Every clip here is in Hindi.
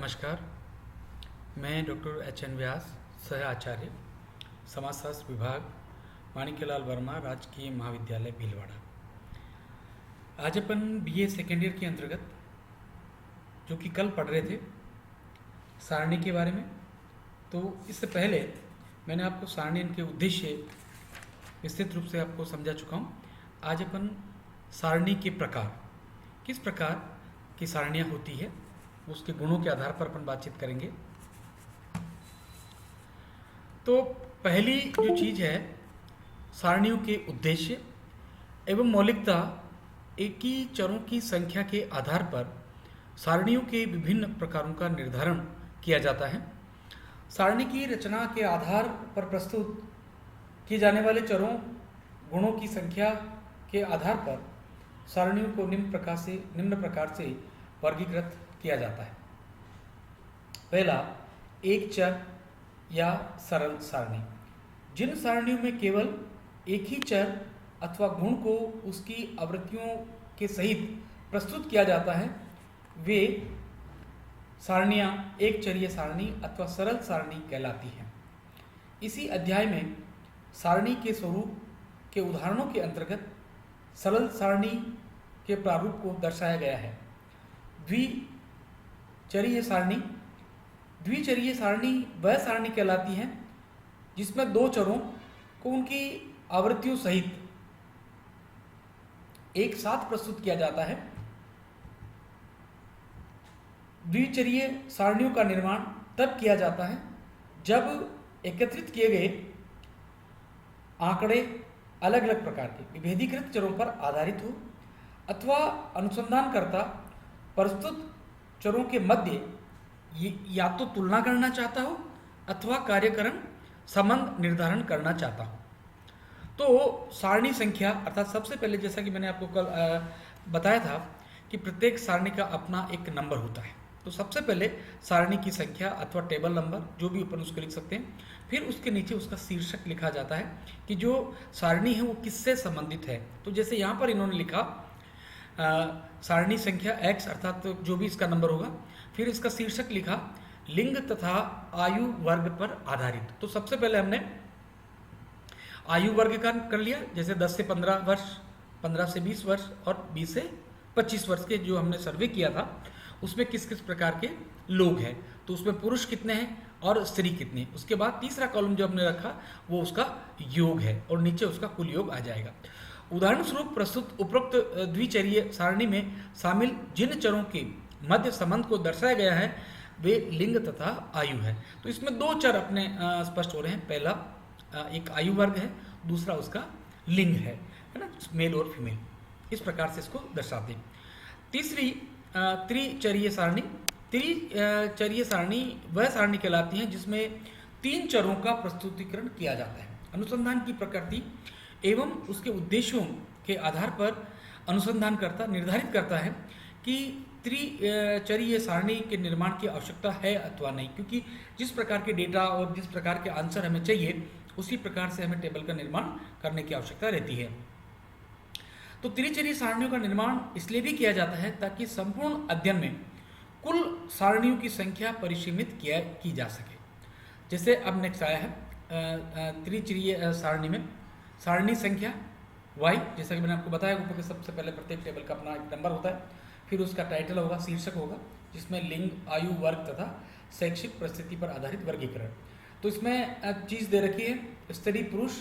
नमस्कार। मैं डॉक्टर एच एन व्यास, सह आचार्य, समाजशास्त्र विभाग, माणिक्यलाल वर्मा, राजकीय महाविद्यालय भीलवाड़ा। आज अपन बीए सेकेंड ईयर के अंतर्गत जो कि कल पढ़ रहे थे सारणी के बारे में, तो इससे पहले मैंने आपको सारणी के उद्देश्य विस्तृत रूप से आपको समझा चुका हूँ। आज अपन सारणी के प्रकार, किस प्रकार की सारणियाँ होती है, उसके गुणों के आधार पर अपन बातचीत करेंगे। तो पहली जो चीज़ है, सारणियों के उद्देश्य एवं मौलिकता। एक ही चरों की संख्या के आधार पर सारणियों के विभिन्न प्रकारों का निर्धारण किया जाता है। सारणी की रचना के आधार पर प्रस्तुत किए जाने वाले चरों गुणों की संख्या के आधार पर सारणियों को निम्न प्रकार से वर्गीकृत किया जाता है। पहला, एक चर या सरल सारणी। जिन सारणियों में केवल एक ही चर अथवा गुण को उसकी आवृत्तियों के सहित प्रस्तुत किया जाता है, वे सारणियाँ एक चरीय सारणी अथवा सरल सारणी कहलाती हैं। इसी अध्याय में सारणी के स्वरूप के उदाहरणों के अंतर्गत सरल सारणी के प्रारूप को दर्शाया गया है। द्विचरीय सारणी वह सारणी कहलाती है जिसमें दो चरों को उनकी आवृत्तियों सहित एक साथ प्रस्तुत किया जाता है। द्विचरीय सारणियों का निर्माण तब किया जाता है जब एकत्रित किए गए आंकड़े अलग अलग प्रकार के विभेदीकृत चरों पर आधारित हो अथवा अनुसंधानकर्ता प्रस्तुत चरों के मध्य या तो तुलना करना चाहता हो अथवा कार्यकरण संबंध निर्धारण करना चाहता हो। तो सारणी संख्या अर्थात सबसे पहले, जैसा कि मैंने आपको कल बताया था कि प्रत्येक सारणी का अपना एक नंबर होता है। तो सबसे पहले सारणी की संख्या अथवा टेबल नंबर, जो भी अपन उसको लिख सकते हैं। फिर उसके नीचे उसका शीर्षक लिखा जाता है कि जो सारणी है वो किससे संबंधित है। तो जैसे यहाँ पर इन्होंने लिखा सारणी संख्या x, अर्थात तो जो भी इसका नंबर होगा। फिर इसका शीर्षक लिखा लिंग तथा आयु वर्ग पर आधारित। तो सबसे पहले हमने आयु वर्ग का कर लिया, जैसे 10 से 15 वर्ष, 15 से 20 वर्ष और 20 से 25 वर्ष के जो हमने सर्वे किया था, उसमें किस किस प्रकार के लोग हैं। तो उसमें पुरुष कितने हैं और स्त्री कितनी है। उसके बाद तीसरा कॉलम जो हमने रखा वो उसका योग है और नीचे उसका कुल योग आ जाएगा। उदाहरण स्वरूप प्रस्तुत उपरोक्त द्विचरीय सारणी में शामिल जिन चरों के मध्य संबंध को दर्शाया गया है वे लिंग तथा आयु है। तो इसमें दो चर अपने स्पष्ट हो रहे हैं। पहला एक आयु वर्ग है, दूसरा उसका लिंग है ना, मेल और फीमेल। इस प्रकार से इसको दर्शाते हैं। तीसरी त्रिचरीय सारणी। त्रिचरीय सारणी वह सारणी कहलाती है जिसमें तीन चरों का प्रस्तुतिकरण किया जाता है। अनुसंधान की प्रकृति एवं उसके उद्देश्यों के आधार पर अनुसंधानकर्ता निर्धारित करता है कि त्रिचरीय सारणी के निर्माण की आवश्यकता है अथवा नहीं, क्योंकि जिस प्रकार के डेटा और जिस प्रकार के आंसर हमें चाहिए उसी प्रकार से हमें टेबल का निर्माण करने की आवश्यकता रहती है। तो त्रिचरीय सारणियों का निर्माण इसलिए भी किया जाता है ताकि संपूर्ण अध्ययन में कुल सारणियों की संख्या परिसीमित की जा सके। जैसे अब नेक्स्ट आया है त्रिचरीय सारणी में सारणी संख्या y, जैसा कि मैंने आपको बताया ऊपर के सबसे पहले प्रत्येक टेबल का अपना एक नंबर होता है। फिर उसका टाइटल होगा, शीर्षक होगा, जिसमें लिंग, आयु वर्ग तथा शैक्षिक परिस्थिति पर आधारित वर्गीकरण। तो इसमें चीज़ दे रखी है स्त्री, पुरुष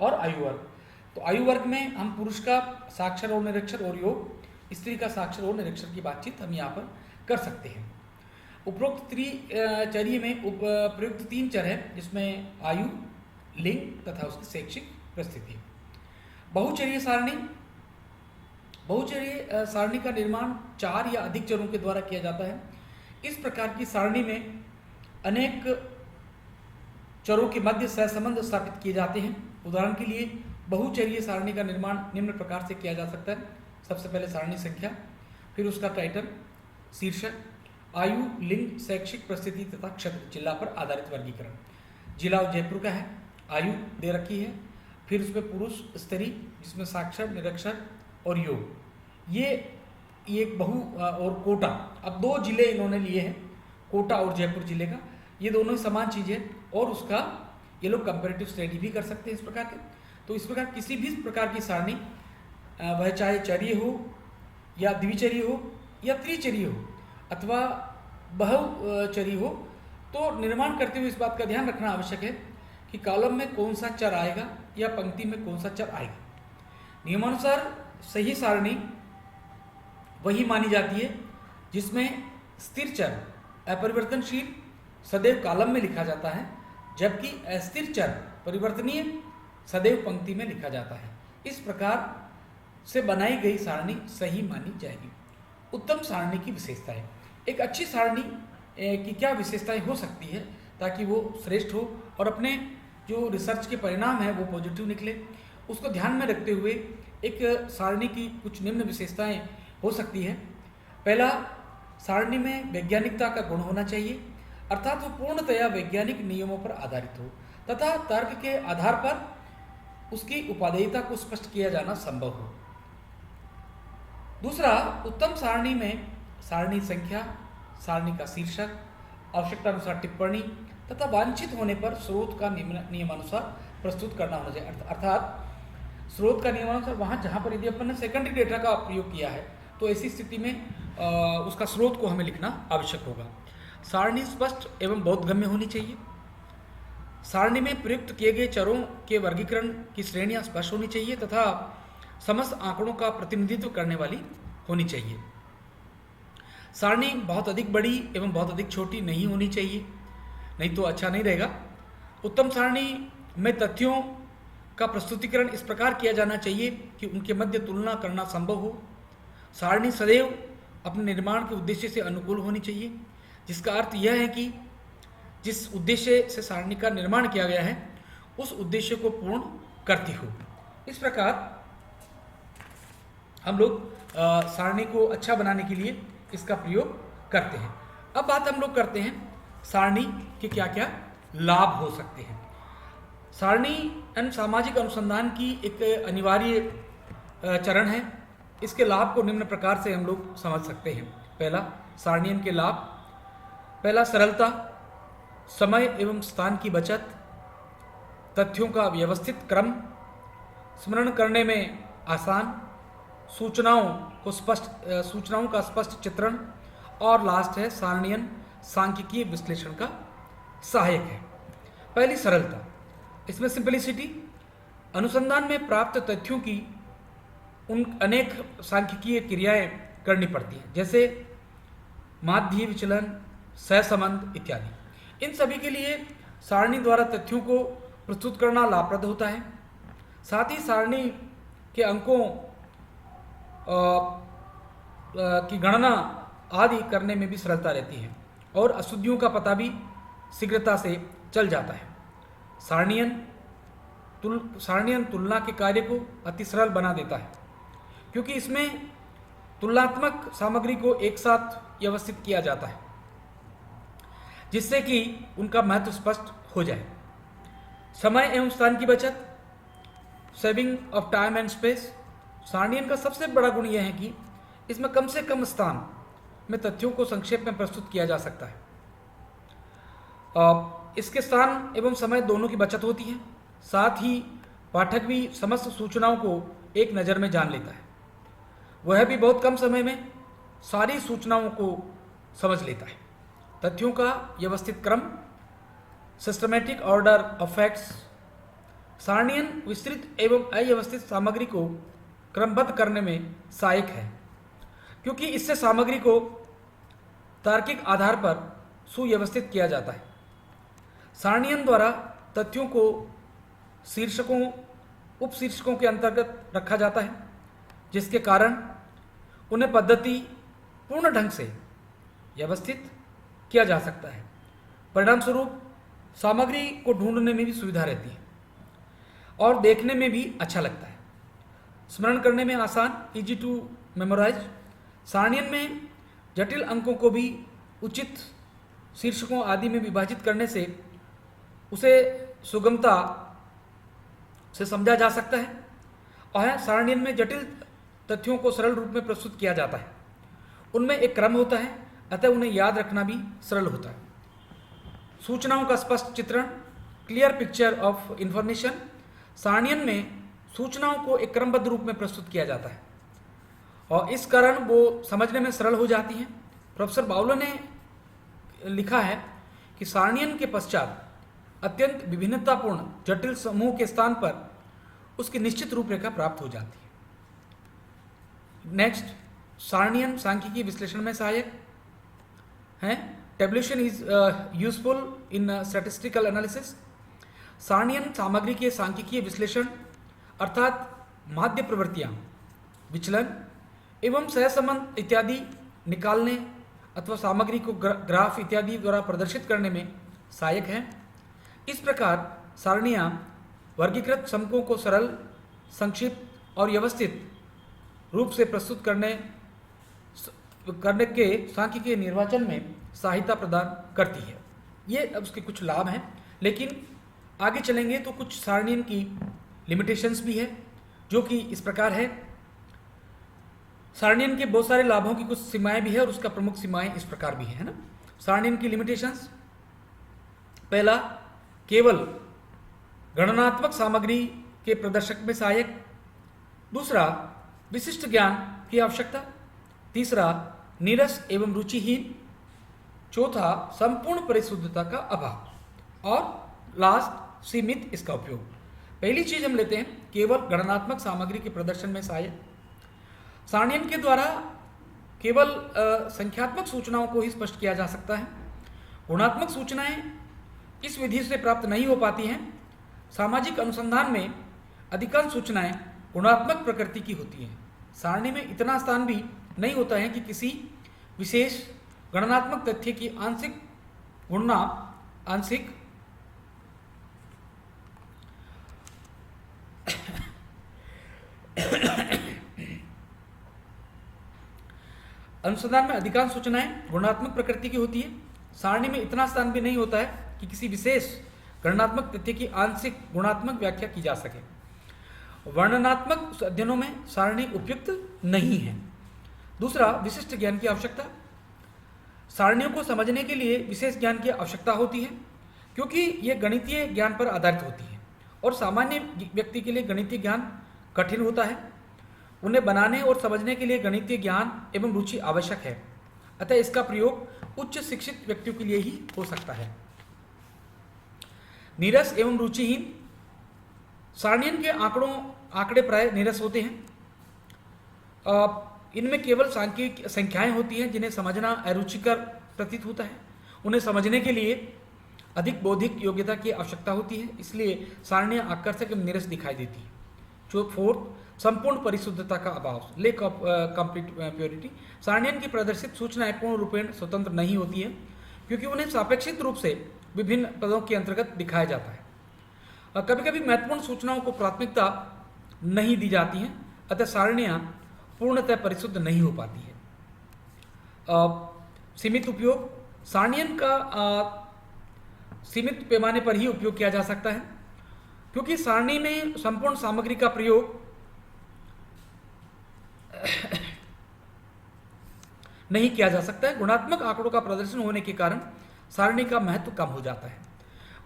और आयु वर्ग। तो आयु वर्ग में हम पुरुष का साक्षर और निरक्षर और योग, स्त्री का साक्षर और निरक्षर की बातचीत हम यहाँ पर कर सकते हैं। उपरोक्त त्रिचरीय में प्रयुक्त तीन चर है, जिसमें आयु, लिंग तथा उसकी शैक्षिक परिस्थिति। बहुचरीय सारणी। बहुचरीय सारणी का निर्माण चार या अधिक चरों के द्वारा किया जाता है। इस प्रकार की सारणी में अनेक चरों के मध्य सहसंबंध स्थापित किए जाते हैं। उदाहरण के लिए बहुचरीय सारणी का निर्माण निम्न प्रकार से किया जा सकता है। सबसे पहले सारणी संख्या, फिर उसका टाइटल, शीर्षक, आयु, लिंग, शैक्षिक परिस्थिति तथा क्षेत्र, जिला पर आधारित वर्गीकरण। जिला जयपुर का है, आयु दे रखी है, फिर उसमें पुरुष, स्त्री, जिसमें साक्षर, निरक्षर और योग। ये एक बहु और कोटा। अब दो जिले इन्होंने लिए हैं, कोटा और जयपुर जिले का, ये दोनों समान चीज़ है और उसका ये लोग कंपेरेटिव स्टडी भी कर सकते हैं इस प्रकार के। तो इस प्रकार किसी भी प्रकार की सारणी, वह चाहे चर्य हो या द्विचर्य हो या त्रिचर्य हो अथवा बहुचर्य हो, तो निर्माण करते हुए इस बात का ध्यान रखना आवश्यक है कि कॉलम में कौन सा चर आएगा या पंक्ति में कौन सा चर आएगा। नियमानुसार सही सारणी वही मानी जाती है जिसमें स्थिर चर अपरिवर्तनशील सदैव कॉलम में लिखा जाता है, जबकि अस्थिर चर परिवर्तनीय सदैव पंक्ति में लिखा जाता है। इस प्रकार से बनाई गई सारणी सही मानी जाएगी। उत्तम सारणी की विशेषताएं। एक अच्छी सारणी की क्या विशेषताएं हो सकती है ताकि वो श्रेष्ठ हो और अपने जो रिसर्च के परिणाम है वो पॉजिटिव निकले, उसको ध्यान में रखते हुए एक सारणी की कुछ निम्न विशेषताएं हो सकती है। पहला, सारणी में वैज्ञानिकता का गुण होना चाहिए, अर्थात वो पूर्णतया वैज्ञानिक नियमों पर आधारित हो तथा तर्क के आधार पर उसकी उपादेयता को स्पष्ट किया जाना संभव हो। दूसरा, उत्तम सारणी में सारणी संख्या, सारणी का शीर्षक, आवश्यकता अनुसार टिप्पणी तथा वांछित होने पर स्रोत का नियमानुसार प्रस्तुत करना होना चाहिए। अर्थात स्रोत का नियमानुसार वहाँ जहाँ पर यदि अपन ने सेकेंडरी डेटा का प्रयोग किया है तो ऐसी स्थिति में उसका स्रोत को हमें लिखना आवश्यक होगा। सारणी स्पष्ट एवं बोधगम्य होनी चाहिए। सारणी में प्रयुक्त किए गए चरों के वर्गीकरण की श्रेणियां स्पष्ट होनी चाहिए तथा समस्त आंकड़ों का प्रतिनिधित्व करने वाली होनी चाहिए। सारणी बहुत अधिक बड़ी एवं बहुत अधिक छोटी नहीं होनी चाहिए, नहीं तो अच्छा नहीं रहेगा। उत्तम सारणी में तथ्यों का प्रस्तुतिकरण इस प्रकार किया जाना चाहिए कि उनके मध्य तुलना करना संभव हो। सारणी सदैव अपने निर्माण के उद्देश्य से अनुकूल होनी चाहिए, जिसका अर्थ यह है कि जिस उद्देश्य से सारणी का निर्माण किया गया है उस उद्देश्य को पूर्ण करती हो। इस प्रकार हम लोग सारणी को अच्छा बनाने के लिए इसका प्रयोग करते हैं। अब बात हम लोग करते हैं सारणी के क्या क्या लाभ हो सकते हैं। सारणी सामाजिक अनुसंधान की एक अनिवार्य चरण है। इसके लाभ को निम्न प्रकार से हम लोग समझ सकते हैं। पहला, सारणियन के लाभ। पहला, सरलता, समय एवं स्थान की बचत, तथ्यों का व्यवस्थित क्रम, स्मरण करने में आसान, सूचनाओं का स्पष्ट चित्रण, और लास्ट है सारणियन सांख्यिकीय विश्लेषण का सहायक है। पहली, सरलता। इसमें सिंपलिसिटी, अनुसंधान में प्राप्त तथ्यों की उन अनेक सांख्यिकीय क्रियाएं करनी पड़ती हैं, जैसे माध्य विचलन, सहसंबंध इत्यादि। इन सभी के लिए सारणी द्वारा तथ्यों को प्रस्तुत करना लाभप्रद होता है। साथ ही सारणी के अंकों की गणना आदि करने में भी सरलता रहती है और अशुद्धियों का पता भी शीघ्रता से चल जाता है। सारणियन तुलना के कार्य को अति सरल बना देता है, क्योंकि इसमें तुलनात्मक सामग्री को एक साथ व्यवस्थित किया जाता है, जिससे कि उनका महत्व स्पष्ट हो जाए। समय एवं स्थान की बचत, saving of time and space. सारणियन का सबसे बड़ा गुण यह है कि इसमें कम से कम स्थान में तथ्यों को संक्षेप में प्रस्तुत किया जा सकता है। इसके स्थान एवं समय दोनों की बचत होती है। साथ ही पाठक भी समस्त सूचनाओं को एक नज़र में जान लेता है, वह भी बहुत कम समय में सारी सूचनाओं को समझ लेता है। तथ्यों का व्यवस्थित क्रम, सिस्टमैटिक ऑर्डर ऑफ फैक्ट्स। सारणियन विस्तृत एवं अव्यवस्थित सामग्री को क्रमबद्ध करने में सहायक है, क्योंकि इससे सामग्री को तार्किक आधार पर सुव्यवस्थित किया जाता है। सारणियन द्वारा तथ्यों को शीर्षकों, उपशीर्षकों के अंतर्गत रखा जाता है, जिसके कारण उन्हें पद्धति पूर्ण ढंग से व्यवस्थित किया जा सकता है। परिणाम स्वरूप सामग्री को ढूंढने में भी सुविधा रहती है और देखने में भी अच्छा लगता है। स्मरण करने में आसान, इजी टू मेमोराइज। सारणियन में जटिल अंकों को भी उचित शीर्षकों आदि में विभाजित करने से उसे सुगमता से समझा जा सकता है। और सारणियन में जटिल तथ्यों को सरल रूप में प्रस्तुत किया जाता है। उनमें एक क्रम होता है अतः उन्हें याद रखना भी सरल होता है। सूचनाओं का स्पष्ट चित्रण, क्लियर पिक्चर ऑफ इंफॉर्मेशन। सारणियन में सूचनाओं को एक क्रमबद्ध रूप में प्रस्तुत किया जाता है और इस कारण वो समझने में सरल हो जाती हैं। प्रोफेसर बाउलो ने लिखा है कि सारणियन के पश्चात अत्यंत विभिन्नतापूर्ण जटिल समूह के स्थान पर उसकी निश्चित रूपरेखा प्राप्त हो जाती है। नेक्स्ट, सारणियन सांख्यिकीय विश्लेषण में सहायक है। Tabulation is useful in statistical analysis. सारणियन सामग्री के सांख्यिकीय विश्लेषण अर्थात माध्य प्रवृत्तियां, विचलन एवं सहसंबंध इत्यादि निकालने अथवा सामग्री को ग्राफ इत्यादि द्वारा प्रदर्शित करने में सहायक है। इस प्रकार सारणियां वर्गीकृत समकों को सरल, संक्षिप्त और व्यवस्थित रूप से प्रस्तुत करने के सांख्यिकीय निर्वाचन में सहायता प्रदान करती है। ये अब उसके कुछ लाभ हैं, लेकिन आगे चलेंगे तो कुछ सारणियन की लिमिटेशंस भी है, जो कि इस प्रकार है। सारणियन के बहुत सारे लाभों की कुछ सीमाएं भी है और उसका प्रमुख सीमाएं इस प्रकार भी है ना। सारणियन की लिमिटेशंस, पहला, केवल गणनात्मक सामग्री के प्रदर्शक में सहायक। दूसरा, विशिष्ट ज्ञान की आवश्यकता। तीसरा, नीरस एवं रुचिहीन। चौथा, संपूर्ण परिशुद्धता का अभाव। और लास्ट, सीमित इसका उपयोग। पहली चीज हम लेते हैं, केवल गणनात्मक सामग्री के प्रदर्शन में सहायक। सारणियन के द्वारा केवल संख्यात्मक सूचनाओं को ही स्पष्ट किया जा सकता है। गुणात्मक सूचनाएं इस विधि से प्राप्त नहीं हो पाती हैं। सामाजिक अनुसंधान में अधिकांश सूचनाएं गुणात्मक प्रकृति की होती हैं। सारणी में इतना स्थान भी नहीं होता है कि किसी विशेष गणनात्मक तथ्य की आंशिक गुणना आंशिक अनुसंधान में अधिकांश सूचनाएं गुणात्मक प्रकृति की होती है। सारणी में इतना स्थान भी नहीं होता है कि किसी विशेष गणनात्मक तथ्य की आंशिक गुणात्मक व्याख्या की जा सके। वर्णनात्मक अध्ययनों में सारणी उपयुक्त नहीं है। दूसरा, विशिष्ट ज्ञान की आवश्यकता। सारणियों को समझने के लिए विशेष ज्ञान की आवश्यकता होती है, क्योंकि ये गणितीय ज्ञान पर आधारित होती है और सामान्य व्यक्ति के लिए गणितीय ज्ञान कठिन होता है। उन्हें बनाने और समझने के लिए गणितीय ज्ञान एवं रुचि आवश्यक है, अतः इसका प्रयोग उच्च शिक्षित व्यक्तियों के लिए ही हो सकता है। नीरस एवं रुचिहीन। सारणियन के आंकड़े प्राय नीरस होते हैं। इनमें केवल सांख्यिक संख्याएं होती हैं जिन्हें समझना अरुचिकर प्रतीत होता है। उन्हें समझने के लिए अधिक बौद्धिक योग्यता की आवश्यकता होती है, इसलिए सारणियां आकर्षक एवं नीरस दिखाई देती हैं। जो फोर्थ, संपूर्ण परिशुद्धता का अभाव, लेक ऑफ कंप्लीट प्योरिटी। सारणियन की प्रदर्शित सूचनाएं पूर्ण रूपेण स्वतंत्र नहीं होती है, क्योंकि उन्हें सापेक्षित रूप से विभिन्न पदों के अंतर्गत दिखाया जाता है। कभी कभी महत्वपूर्ण सूचनाओं को प्राथमिकता नहीं दी जाती हैं, अतः सारणियां पूर्णतः परिशुद्ध नहीं हो पाती है। सीमित उपयोग। सारणियन का सीमित पैमाने पर ही उपयोग किया जा सकता है, क्योंकि सारणी में संपूर्ण सामग्री का प्रयोग नहीं किया जा सकता है। गुणात्मक आंकड़ों का प्रदर्शन होने के कारण सारणी का महत्व कम हो जाता है।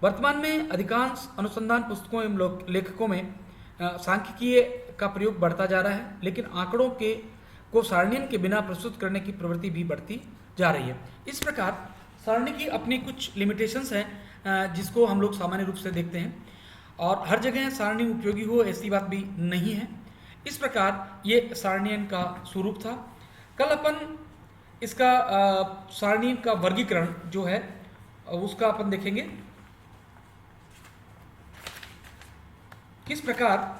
वर्तमान में अधिकांश अनुसंधान पुस्तकों एवं लेखकों में सांख्यिकीय का प्रयोग बढ़ता जा रहा है, लेकिन आंकड़ों को सारणियन के बिना प्रस्तुत करने की प्रवृत्ति भी बढ़ती जा रही है। इस प्रकार सारणी की अपनी कुछ लिमिटेशंस हैं, जिसको हम लोग सामान्य रूप से देखते हैं, और हर जगह सारणी उपयोगी हो ऐसी बात भी नहीं है। इस प्रकार ये सारणियन का स्वरूप था। कल अपन इसका सारणियन का वर्गीकरण जो है उसका अपन देखेंगे, किस प्रकार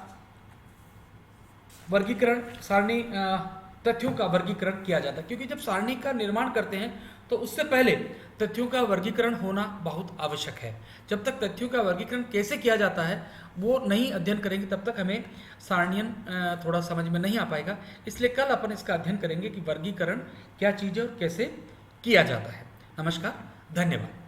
वर्गीकरण सारणी तथ्यों का वर्गीकरण किया जाता है। क्योंकि जब सारणी का निर्माण करते हैं तो उससे पहले तथ्यों का वर्गीकरण होना बहुत आवश्यक है। जब तक तथ्यों का वर्गीकरण कैसे किया जाता है वो नहीं अध्ययन करेंगे, तब तक हमें सारणियन थोड़ा समझ में नहीं आ पाएगा। इसलिए कल अपन इसका अध्ययन करेंगे कि वर्गीकरण क्या चीज़ है और कैसे किया जाता है। नमस्कार, धन्यवाद।